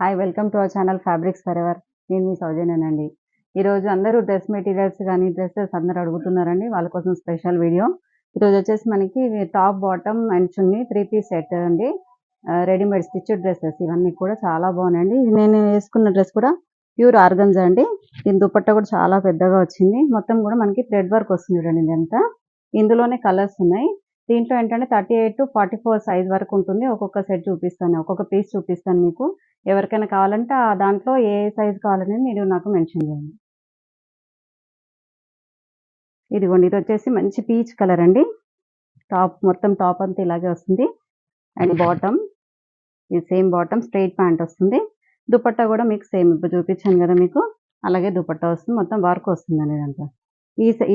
Hi welcome to our channel fabrics for ever. నేను మీ సౌజన్యనండి. ఈరోజు అందరూ డ్రెస్ మెటీరియల్స్ కానీ డ్రెస్సెస్ అందరూ అడుగుతున్నారండి. వాళ్ళ కోసం స్పెషల్ వీడియో. ఈరోజు వచ్చేసి మనకి top bottom and chunni 3 piece set అండి. రెడీమేడ్ స్టిచ్డ్ డ్రెస్సెస్ ఇవన్నీ కూడా చాలా బాగున్నాయండి. నేను వేసుకున్న డ్రెస్ కూడా ప్యూర్ ఆర్గంజా అండి. దీని దుపట్టా కూడా చాలా పెద్దగా వచ్చింది. మొత్తం కూడా మనకి థ్రెడ్ వర్క్ వస్తుంది చూడండి ఇదంతా. ఇందులోనే కలర్స్ ఉన్నాయి. దీంట్లో ఏంటంటే 38 to 44 సైజ్ వరకు ఉంటుంది. ఒక్కొక్క సెట్ చూపిస్తాను, ఒక్కొక్క పీస్ చూపిస్తాను మీకు. ఎవరికైనా కావాలంటే దాంట్లో ఏ సైజ్ కావాలనేది మీరు నాకు మెన్షన్ చేయండి. ఇదిగోండి, ఇది వచ్చేసి మంచి పీచ్ కలర్ అండి. మొత్తం టాప్ అంతా ఇలాగే వస్తుంది. అండ్ బాటమ్ ఇది సేమ్ బాటమ్, స్ట్రైట్ ప్యాంట్ వస్తుంది. దుపట్టా కూడా మీకు సేమ్ ఇప్పుడు చూపించాను కదా మీకు, అలాగే దుపట్టా వస్తుంది. మొత్తం వర్క్ వస్తుందండి ఇదంతా.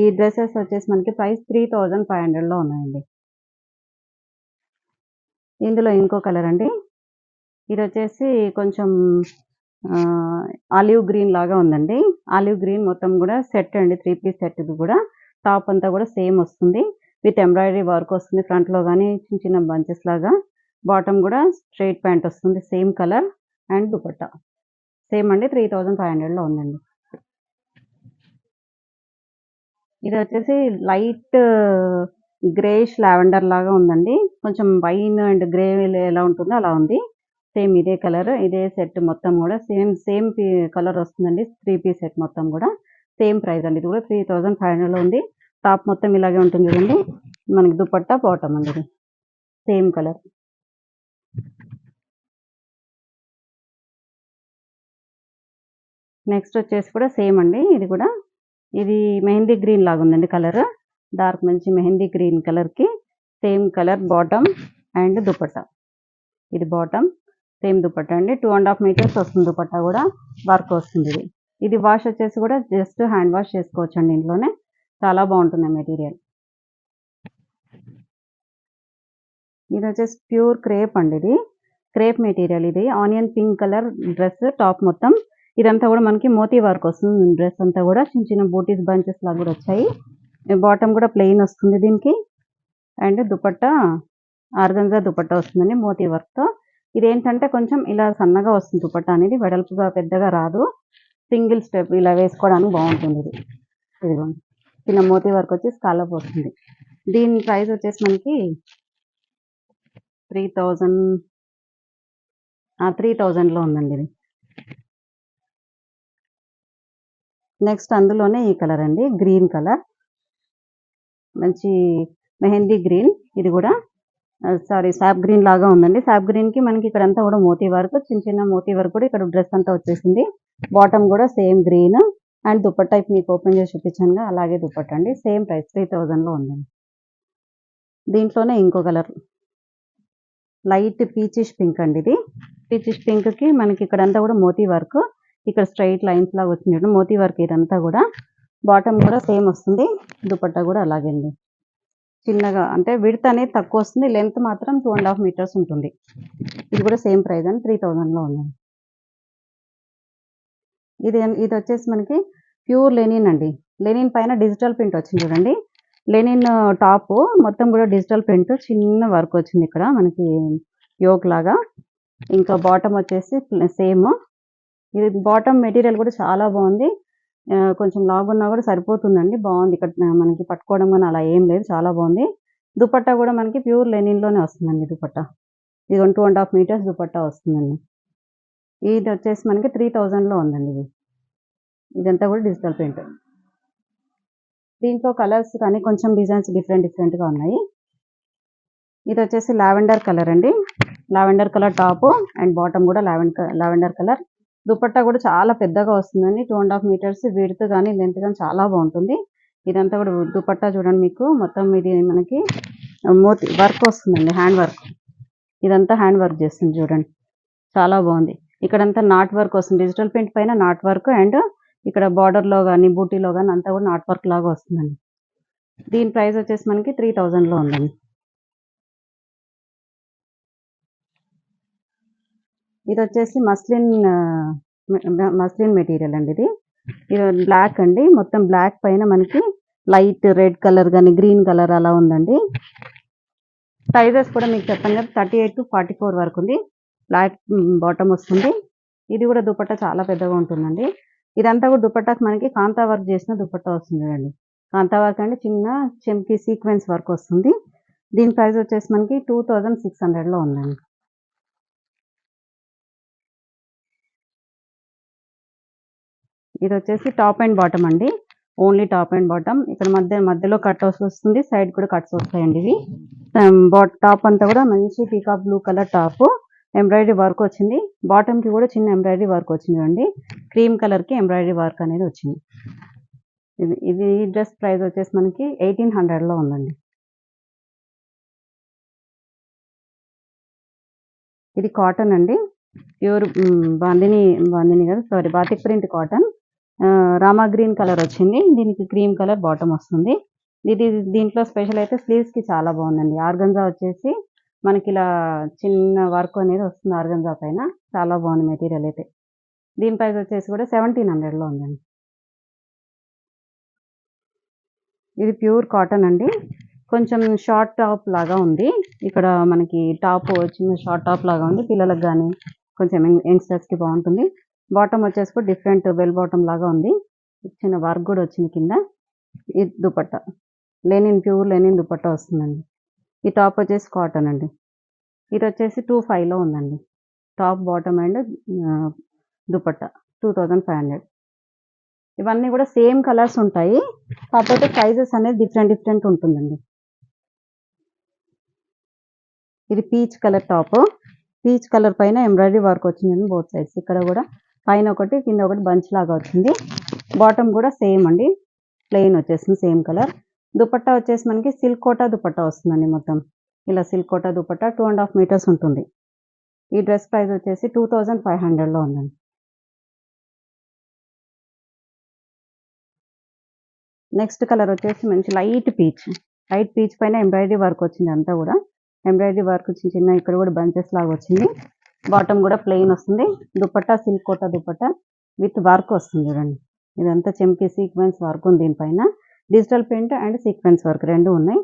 ఈ డ్రెస్సెస్ వచ్చేసి మనకి ప్రైస్ 3500లో ఉన్నాయండి. ఇందులో ఇంకో కలర్ అండి. ఇది వచ్చేసి కొంచెం ఆలివ్ గ్రీన్ లాగా ఉందండి. ఆలివ్ గ్రీన్ మొత్తం కూడా సెట్ అండి, 3 పీస్ సెట్. ఇది కూడా టాప్ అంతా కూడా సేమ్ వస్తుంది. విత్ ఎంబ్రాయిడరీ వర్క్ వస్తుంది ఫ్రంట్లో కానీ చిన్న చిన్న బంచెస్ లాగా. బాటమ్ కూడా స్ట్రైట్ ప్యాంట్ వస్తుంది, same colour. And dupatta same అండి, 3500లో ఉందండి. ఇది వచ్చేసి లైట్ గ్రేష్ లావెండర్ లాగా ఉందండి. కొంచెం వైన్ అండ్ గ్రే ఎలా ఉంటుందో అలా ఉంది. సేమ్ ఇదే కలర్, ఇదే సెట్ మొత్తం కూడా సేమ్ కలర్ వస్తుందండి. 3 పీస్ సెట్ మొత్తం కూడా సేమ్ ప్రైస్ అండి. ఇది కూడా 3500లో ఉంది. టాప్ మొత్తం ఇలాగే ఉంటుంది చూడండి. మనకి దుపట్టా బాటమ్ అండి, ఇది సేమ్ కలర్. నెక్స్ట్ వచ్చేసి కూడా సేమ్ అండి. ఇది మెహందీ గ్రీన్ లాగా ఉందండి కలర్. డార్క్ మంచి మెహందీ గ్రీన్ కలర్కి same colour bottom and dupatta. ఇది బాటమ్, సేమ్ దుపట్టా అండి. 2.5 మీటర్స్ వస్తుంది దుపట్టా కూడా. వర్క్ వస్తుంది. ఇది వాష్ వచ్చేసి కూడా జస్ట్ హ్యాండ్ వాష్ చేసుకోవచ్చు అండి ఇంట్లోనే. చాలా బాగుంటుంది మెటీరియల్. ఇది వచ్చేసి ప్యూర్ క్రేప్ అండి. ఇది క్రేప్ మెటీరియల్. ఇది onion pink colour dress top మొత్తం. ఇదంతా కూడా మనకి మోతీ వర్క్ వస్తుంది. డ్రెస్ అంతా కూడా చిన్న చిన్న బూటీస్ బంచెస్ లాగా కూడా వచ్చాయి. బాటమ్ కూడా ప్లెయిన్ వస్తుంది దీనికి. అండ్ దుపట్టా ఆర్గంజా దుపట్టా వస్తుందండి మోతీ వర్క్తో. ఇదేంటంటే కొంచెం ఇలా సన్నగా వస్తుంది దుపట్టా అనేది, వెడల్పుగా పెద్దగా రాదు. సింగిల్ స్టెప్ ఇలా వేసుకోవడానికి బాగుంటుంది. ఇదిగోండి, చిన్న మోతీ వర్క్ వచ్చి స్కాలప్ వస్తుంది. దీని ప్రైస్ వచ్చేసి మనకి 3000లో ఉందండి ఇది. నెక్స్ట్ అందులోనే ఈ కలర్ అండి, గ్రీన్ కలర్, మంచి మెహందీ గ్రీన్. ఇది కూడా సాప్ గ్రీన్ లాగా ఉందండి. సాప్ గ్రీన్ కి మనకి ఇక్కడంతా కూడా మోతీ వర్క్, చిన్న చిన్న మోతీ వర్క్ కూడా ఇక్కడ డ్రెస్ అంతా వచ్చేసింది. బాటమ్ కూడా సేమ్ గ్రీన్. అండ్ దుపట్టా ఇప్పుడు మీకు ఓపెన్ చేసి చూపించాను, అలాగే దుపట్టా అండి. సేమ్ ప్రైస్ 3000లో ఉందండి. దీంట్లోనే ఇంకో కలర్ లైట్ పీచిష్ పింక్ అండి. ఇది పీచిష్ పింక్ కి మనకి ఇక్కడంతా కూడా మోతీ వర్క్, ఇక్కడ స్ట్రైట్ లైన్స్ లాగా వచ్చింది మోతీ వర్క్ ఇదంతా కూడా. బాటమ్ కూడా సేమ్ వస్తుంది, దుపట్టా కూడా అలాగే అండి. చిన్నగా అంటే విడ్త్ అనేది తక్కువ వస్తుంది, లెంత్ మాత్రం 2.5 మీటర్స్ ఉంటుంది. ఇది కూడా సేమ్ ప్రైస్ అండి, 3000లో ఉంది. ఇది వచ్చేసి మనకి ప్యూర్ లెనిన్ అండి. లెనిన్ పైన డిజిటల్ ప్రింట్ వచ్చింది చూడండి. లెనిన్ టాప్ మొత్తం కూడా డిజిటల్ ప్రింట్, చిన్న వర్క్ వచ్చింది ఇక్కడ మనకి యోక్ లాగా. ఇంకా బాటమ్ వచ్చేసి సేమ్. ఇది బాటమ్ మెటీరియల్ కూడా చాలా బాగుంది. కొంచెం లాగ్ ఉన్నా కూడా సరిపోతుందండి, బాగుంది. ఇక్కడ మనకి పట్టుకోవడం కానీ అలా ఏం లేదు, చాలా బాగుంది. దుపట్టా కూడా మనకి ప్యూర్ లెనిన్లోనే వస్తుందండి దుపట్టా. ఇది 2.5 మీటర్స్ దుపట్టా వస్తుందండి. ఇది వచ్చేసి మనకి 3000లో ఉందండి. ఇదంతా కూడా డిజిటల్ ప్రింట్. దీంట్లో కలర్స్ కానీ కొంచెం డిజైన్స్ డిఫరెంట్గా ఉన్నాయి. ఇది వచ్చేసి లావెండర్ కలర్ అండి. Lavender colour top and bottom కూడా లావెండర్ కలర్. దుపట్టా కూడా చాలా పెద్దగా వస్తుందండి, 2.5 మీటర్స్. విడ్త్ కానీ లెంత్ కానీ చాలా బాగుంటుంది. ఇదంతా కూడా దుపట్టా చూడండి మీకు మొత్తం ఇది మనకి మోతీ వర్క్ వస్తుందండి, హ్యాండ్ వర్క్. ఇదంతా హ్యాండ్ వర్క్ చేస్తుంది చూడండి, చాలా బాగుంది. ఇక్కడంతా నాట్ వర్క్ వస్తుంది, డిజిటల్ ప్రింట్ పైన నాట్ వర్క్. అండ్ ఇక్కడ బార్డర్లో కానీ బూటీలో కానీ అంతా కూడా నాట్ వర్క్ లాగా వస్తుందండి. దీని ప్రైస్ వచ్చేసి మనకి 3000లో ఉందండి. ఇది వచ్చేసి మస్లిన్ మెటీరియల్ అండి. ఇది బ్లాక్ అండి, మొత్తం బ్లాక్ పైన మనకి లైట్ రెడ్ కలర్ కానీ గ్రీన్ కలర్ అలా ఉందండి. సైజెస్ కూడా మీకు చెప్పాను కదా, 38 to 44 వరకు ఉంది. బ్లాక్ బాటమ్ వస్తుంది, ఇది కూడా దుపట్టా చాలా పెద్దగా ఉంటుందండి. ఇదంతా కూడా దుపట్టాకి మనకి కాంతా వర్క్ చేసిన దుపట్టా వస్తుంది చూడండి. కాంతా వర్క్ అంటే చిన్న చెంకి సీక్వెన్స్ వర్క్ వస్తుంది. దీని ప్రైస్ వచ్చేసి మనకి 2600లో ఉందండి. ఇది వచ్చేసి టాప్ అండ్ బాటమ్ అండి. Only top and bottom. ఇక్కడ మధ్యలో కట్స్ వస్తుంది. సైడ్ కూడా కట్స్ వస్తాయండి ఇవి. టాప్ అంతా కూడా మంచి peacock blue colour top. Embroidery work వచ్చింది. బాటమ్ కి కూడా చిన్న ఎంబ్రాయిడరీ వర్క్ వచ్చింది అండి. క్రీమ్ కలర్ కి ఎంబ్రాయిడరీ వర్క్ అనేది వచ్చింది. ఇది డ్రెస్ ప్రైస్ వచ్చేసి మనకి 1800లో ఉందండి. ఇది కాటన్ అండి. ప్యూర్ బాందిని కాదు, sorry, batik print cotton. Rama green colour వచ్చింది. దీనికి క్రీమ్ కలర్ బాటమ్ వస్తుంది. దీంట్లో స్పెషల్ అయితే స్లీవ్స్ కి చాలా బాగుందండి. ఆర్గంజా వచ్చేసి మనకి ఇలా చిన్న వర్క్ అనేది వస్తుంది ఆర్గంజా పైన. చాలా బాగుంది మెటీరియల్ అయితే. దీని ప్రైస్ వచ్చేసి కూడా 1700లో ఉందండి. ఇది ప్యూర్ కాటన్ అండి. కొంచెం షార్ట్ టాప్ లాగా ఉంది. ఇక్కడ మనకి టాప్ చిన్న షార్ట్ టాప్ లాగా ఉంది. పిల్లలకు కానీ కొంచెం యంగ్స్టర్స్కి బాగుంటుంది. బాటమ్ వచ్చేసి కూడా డిఫరెంట్ బెల్ బాటమ్ లాగా ఉంది. చిన్న వర్క్ కూడా వచ్చింది కింద. ఇది దుపట్టా ప్యూర్ లెనిన్ దుపట్టా వస్తుందండి. ఈ టాప్ వచ్చేసి కాటన్ అండి. ఇది వచ్చేసి 2500లో ఉందండి. Top bottom and dupatta 2500. ఇవన్నీ కూడా సేమ్ కలర్స్ ఉంటాయి. కాకపోతే ప్రైజెస్ అనేది డిఫరెంట్ ఉంటుందండి. ఇది peach colour top. Peach colour పైన ఎంబ్రాయిడరీ వర్క్ వచ్చిందండి బోత్ సైడ్స్. ఇక్కడ కూడా పైన ఒకటి కింద ఒకటి బంచ్ లాగా వచ్చింది. బాటమ్ కూడా సేమ్ అండి. ప్లెయిన్ వచ్చేసింది సేమ్ కలర్. దుపట్టా వచ్చేసి మనకి సిల్క్ కోటా దుపట్టా వస్తుందండి. మొత్తం ఇలా సిల్క్ కోటా దుపట్టా 2.5 మీటర్స్ ఉంటుంది. ఈ డ్రెస్ ప్రైస్ వచ్చేసి 2500లో ఉందండి. నెక్స్ట్ కలర్ వచ్చేసి మంచి లైట్ పీచ్ పైన ఎంబ్రాయిడరీ వర్క్ వచ్చింది. అంతా కూడా ఎంబ్రాయిడరీ వర్క్ చిన్న ఇక్కడ కూడా బంచెస్ లాగా వచ్చింది. బాటమ్ కూడా ప్లెయిన్ వస్తుంది. Dupatta silk Kota dupatta with work వస్తుంది చూడండి. ఇదంతా చెంకి సీక్వెన్స్ వర్క్ ఉంది దీనిపైన. Digital print and sequence work రెండు ఉన్నాయి.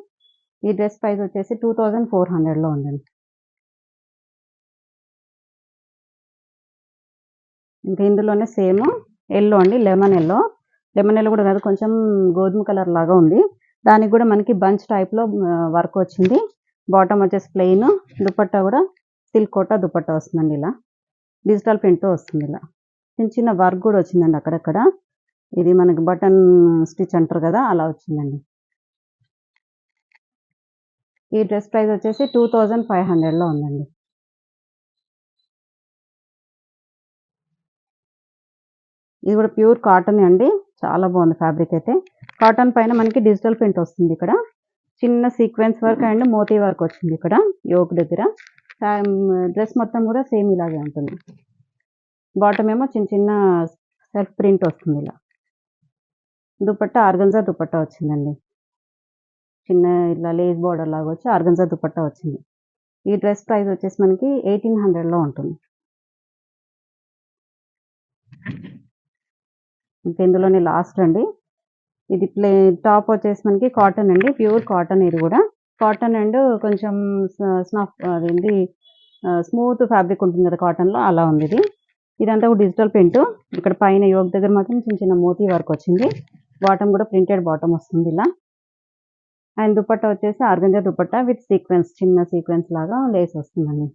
ఈ డ్రెస్ ప్రైస్ వచ్చేసి 2400లో ఉందండి. ఇంకా ఇందులోనే సేమ్ ఎల్లో అండి, లెమన్ ఎల్లో కూడా కాదు, కొంచెం గోధుమ కలర్ లాగా ఉంది. దానికి కూడా మనకి బంచ్ టైప్లో వర్క్ వచ్చింది. బాటమ్ వచ్చేసి ప్లెయిన్. దుపట్టా కూడా సిల్క్ కోటా దుపట్టా వస్తుందండి. ఇలా డిజిటల్ ప్రింట్తో వస్తుంది. ఇలా చిన్న వర్క్ కూడా వచ్చిందండి అక్కడక్కడ. ఇది మనకి బటన్ స్టిచ్ అంటారు కదా, అలా వచ్చిందండి. ఈ డ్రెస్ ప్రైస్ వచ్చేసి 2500లో ఉందండి. ఇది కూడా ప్యూర్ కాటన్ అండి. చాలా బాగుంది ఫ్యాబ్రిక్ అయితే. కాటన్ పైన మనకి డిజిటల్ ప్రింట్ వస్తుంది. ఇక్కడ చిన్న సీక్వెన్స్ వర్క్ అండ్ మోతీ వర్క్ వచ్చింది ఇక్కడ యోక్ దగ్గర. డ్రెస్ మొత్తం కూడా సేమ్ ఇలాగే ఉంటుంది. బాటమ్ ఏమో చిన్న సెల్ఫ్ ప్రింట్ వస్తుంది. ఇలా దుపట్టా ఆర్గంజా దుపట్టా వచ్చిందండి. చిన్న ఇట్లా లేస్ బార్డర్ లాగా వచ్చి ఆర్గంజా దుపట్టా వచ్చింది. ఈ డ్రెస్ ప్రైస్ వచ్చేసి మనకి 1800లో ఉంటుంది. ఇంకా ఇందులోనే లాస్ట్ అండి. ఇది టాప్ వచ్చేసి మనకి కాటన్ అండి. Pure cotton. ఇది కూడా కాటన్ అండ్ కొంచెం అదేంటి స్మూత్ ఫ్యాబ్రిక్ ఉంటుంది కదా కాటన్లో, అలా ఉంది ఇది. ఇదంతా కూడా డిజిటల్ ప్రింట్. ఇక్కడ పైన యోక్ దగ్గర మాత్రం చిన్న మోతీ వర్క్ వచ్చింది. బాటమ్ కూడా ప్రింటెడ్ బాటమ్ వస్తుంది ఇలా. అండ్ దుపట్టా వచ్చేసి ఆర్గంజా దుపట్టా విత్ సీక్వెన్స్, చిన్న సీక్వెన్స్ లాగా లేస్ వస్తుందండి.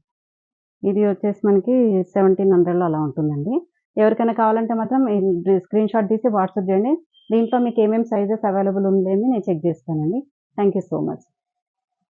ఇది వచ్చేసి మనకి 1700లో అలా ఉంటుందండి. ఎవరికైనా కావాలంటే మాత్రం స్క్రీన్ షాట్ తీసి వాట్సాప్ చేయండి. దీంట్లో మీకు ఏమేమి సైజెస్ అవైలబుల్ ఉందని నేను చెక్ చేస్తానండి. Thank you so much.